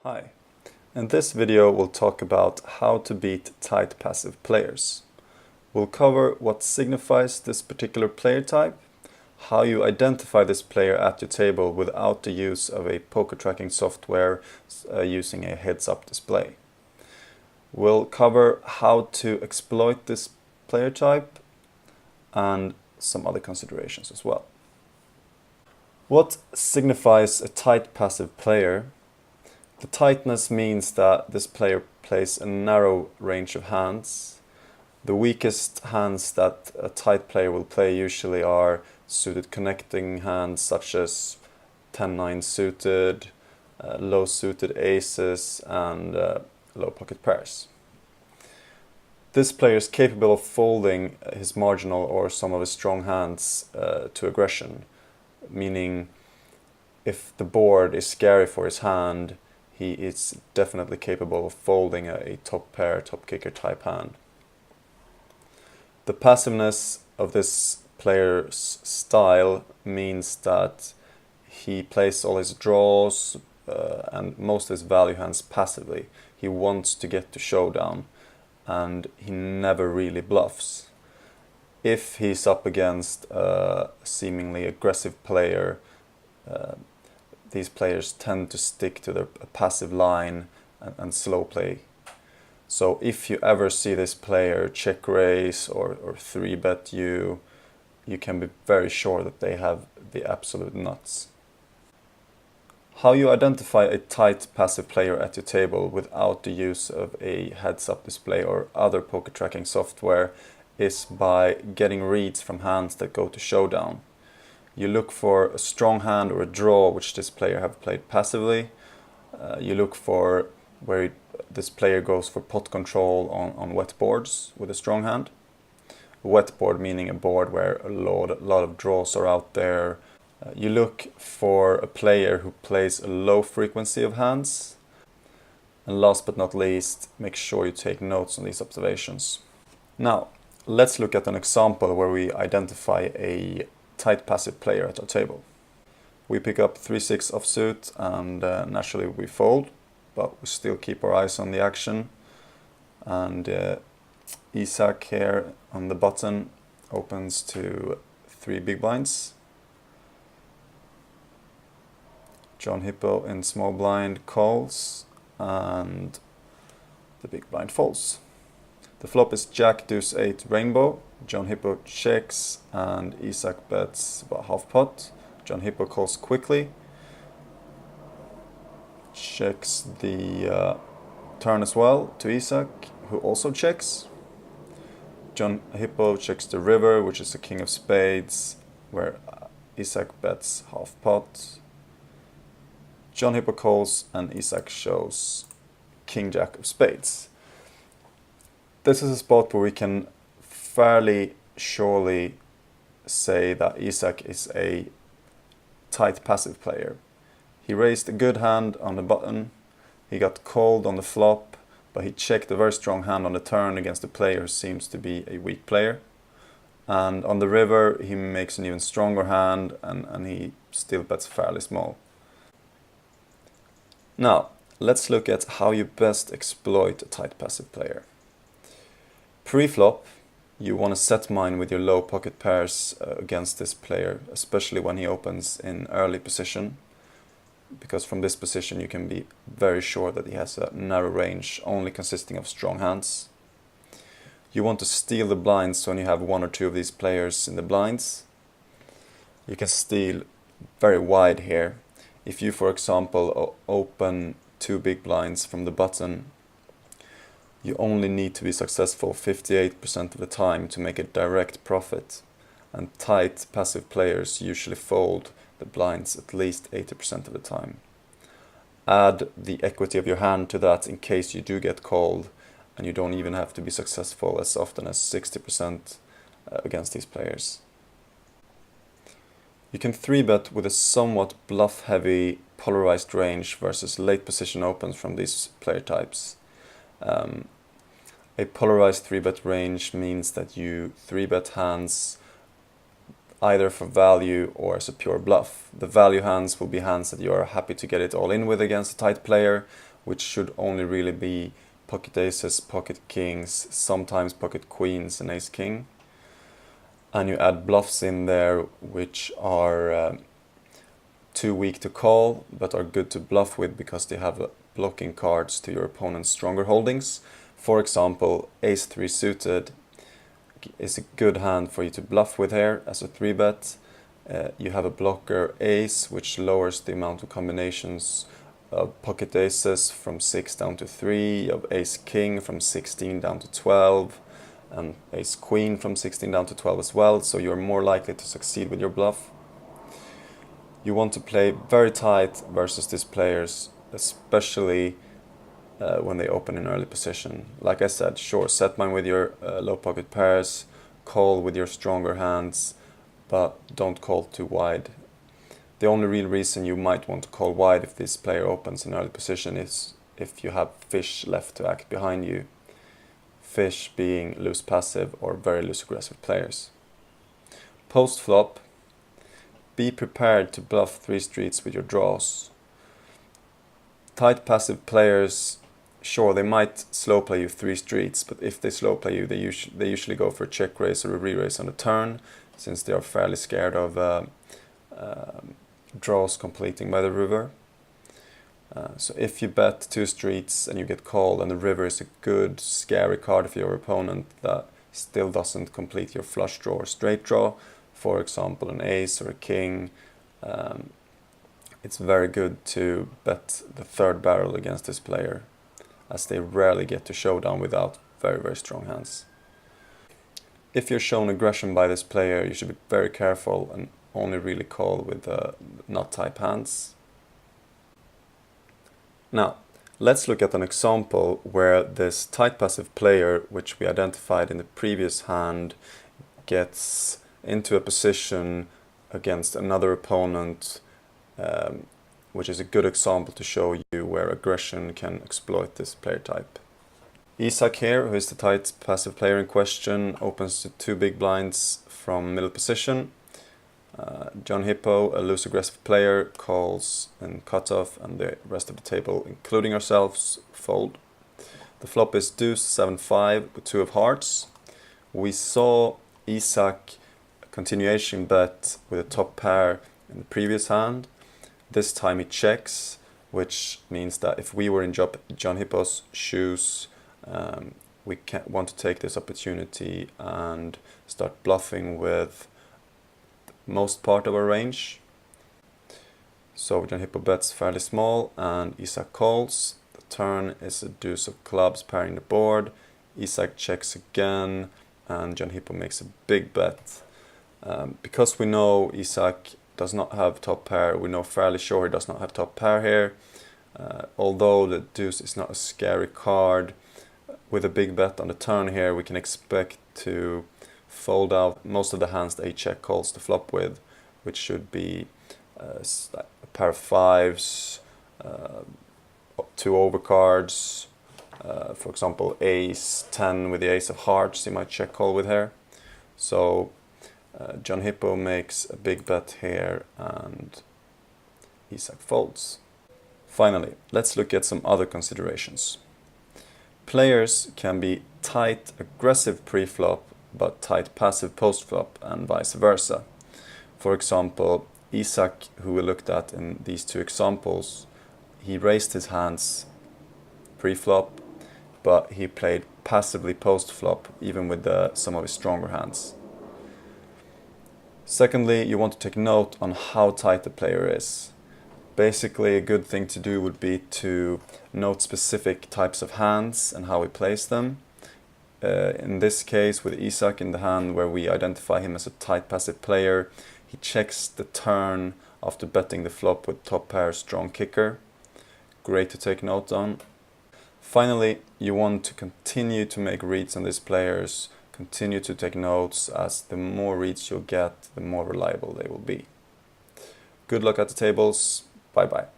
Hi, in this video we'll talk about how to beat tight passive players. We'll cover what signifies this particular player type, how you identify this player at your table without the use of a poker tracking software using a heads-up display. We'll cover how to exploit this player type and some other considerations as well. What signifies a tight passive player? The tightness means that this player plays a narrow range of hands. The weakest hands that a tight player will play usually are suited connecting hands such as 10-9 suited, low suited aces and low pocket pairs. This player is capable of folding his marginal or some of his strong hands to aggression, meaning if the board is scary for his hand, he is definitely capable of folding a top pair, top kicker type hand. The passiveness of this player's style means that he plays all his draws and most of his value hands passively. He wants to get to showdown and he never really bluffs. If he's up against a seemingly aggressive player, these players tend to stick to their passive line and slow play. So if you ever see this player check raise or 3-bet you can be very sure that they have the absolute nuts. How you identify a tight passive player at your table without the use of a heads-up display or other poker tracking software is by getting reads from hands that go to showdown. You look for a strong hand or a draw which this player have played passively. You look for where this player goes for pot control on wet boards with a strong hand. A wet board meaning a board where a lot of draws are out there. You look for a player who plays a low frequency of hands. And last but not least, make sure you take notes on these observations. Now, let's look at an example where we identify a tight passive player at our table. We pick up 3-6 offsuit and naturally we fold, but we still keep our eyes on the action. And Isak here on the button opens to 3 big blinds. John Hippo in small blind calls and the big blind folds. The flop is Jack Deuce 8 rainbow. John Hippo checks and Isak bets about half pot. John Hippo calls quickly. Checks the turn as well to Isak, who also checks. John Hippo checks the river, which is the king of spades, where Isak bets half pot. John Hippo calls and Isak shows king jack of spades. This is a spot where we can fairly surely say that Isak is a tight passive player. He raised a good hand on the button, he got called on the flop, but he checked a very strong hand on the turn against a player who seems to be a weak player. And on the river he makes an even stronger hand and he still bets fairly small. Now, let's look at how you best exploit a tight passive player. Pre-flop, you want to set mine with your low pocket pairs against this player, especially when he opens in early position, because from this position you can be very sure that he has a narrow range only consisting of strong hands. You want to steal the blinds when you have 1 or 2 of these players in the blinds. You can steal very wide here. If you, for example, open 2 big blinds from the button, you only need to be successful 58% of the time to make a direct profit, and tight passive players usually fold the blinds at least 80% of the time. Add the equity of your hand to that in case you do get called, and you don't even have to be successful as often as 60% against these players. You can 3-bet with a somewhat bluff-heavy polarized range versus late position opens from these player types. A polarized 3-bet range means that you 3-bet hands either for value or as a pure bluff. The value hands will be hands that you are happy to get it all in with against a tight player, which should only really be pocket aces, pocket kings, sometimes pocket queens and ace king. And you add bluffs in there which are too weak to call but are good to bluff with because they have blocking cards to your opponent's stronger holdings. For example, ace 3 suited is a good hand for you to bluff with here as a 3-bet. You have a blocker ace which lowers the amount of combinations of pocket aces from 6 down to 3, of ace king from 16 down to 12, and ace queen from 16 down to 12 as well, so you're more likely to succeed with your bluff. You want to play very tight versus these players, especially when they open in early position. Like I said, sure, set mine with your low pocket pairs, call with your stronger hands, but don't call too wide. The only real reason you might want to call wide if this player opens in early position is if you have fish left to act behind you. Fish being loose passive or very loose aggressive players. Post flop, be prepared to bluff 3 streets with your draws. Tight passive players, sure, they might slow play you 3 streets, but if they slow play you, they usually go for a check raise or a re-raise on the turn, since they are fairly scared of draws completing by the river. So if you bet 2 streets and you get called, and the river is a good scary card for your opponent that still doesn't complete your flush draw or straight draw, for example an ace or a king, it's very good to bet the 3rd barrel against this player, as they rarely get to showdown without very, very strong hands. If you're shown aggression by this player, you should be very careful and only really call with nut type hands. Now, let's look at an example where this tight passive player, which we identified in the previous hand, gets into a position against another opponent, which is a good example to show you where aggression can exploit this player type. Isak here, who is the tight passive player in question, opens to 2 big blinds from middle position. John Hippo, a loose aggressive player, calls and cutoff, and the rest of the table, including ourselves, fold. The flop is deuce 7-5 with 2 of hearts. We saw Isak continuation bet with a top pair in the previous hand. This time he checks, which means that if we were in John Hippo's shoes, we want to take this opportunity and start bluffing with most part of our range. So John Hippo bets fairly small and Isak calls. The turn is a deuce of clubs pairing the board. Isak checks again and John Hippo makes a big bet. Because we know Isak does not have top pair, we know fairly sure he does not have top pair here. Although the deuce is not a scary card, with a big bet on the turn here, we can expect to fold out most of the hands that he check calls the flop with, which should be a pair of 5s, 2 overcards, for example ace 10 with the ace of hearts he might check call with here. So John Hippo makes a big bet here and Isak folds. Finally, let's look at some other considerations. Players can be tight aggressive pre-flop but tight passive post-flop and vice versa. For example, Isak, who we looked at in these 2 examples, he raised his hands pre-flop, but he played passively post-flop even with some of his stronger hands. Secondly, you want to take note on how tight the player is. Basically, a good thing to do would be to note specific types of hands and how he plays them. In this case, with Isak in the hand where we identify him as a tight passive player, he checks the turn after betting the flop with top pair strong kicker. Great to take note on. Finally, you want to continue to make reads on these players, continue to take notes, as the more reads you'll get, the more reliable they will be. Good luck at the tables. Bye bye.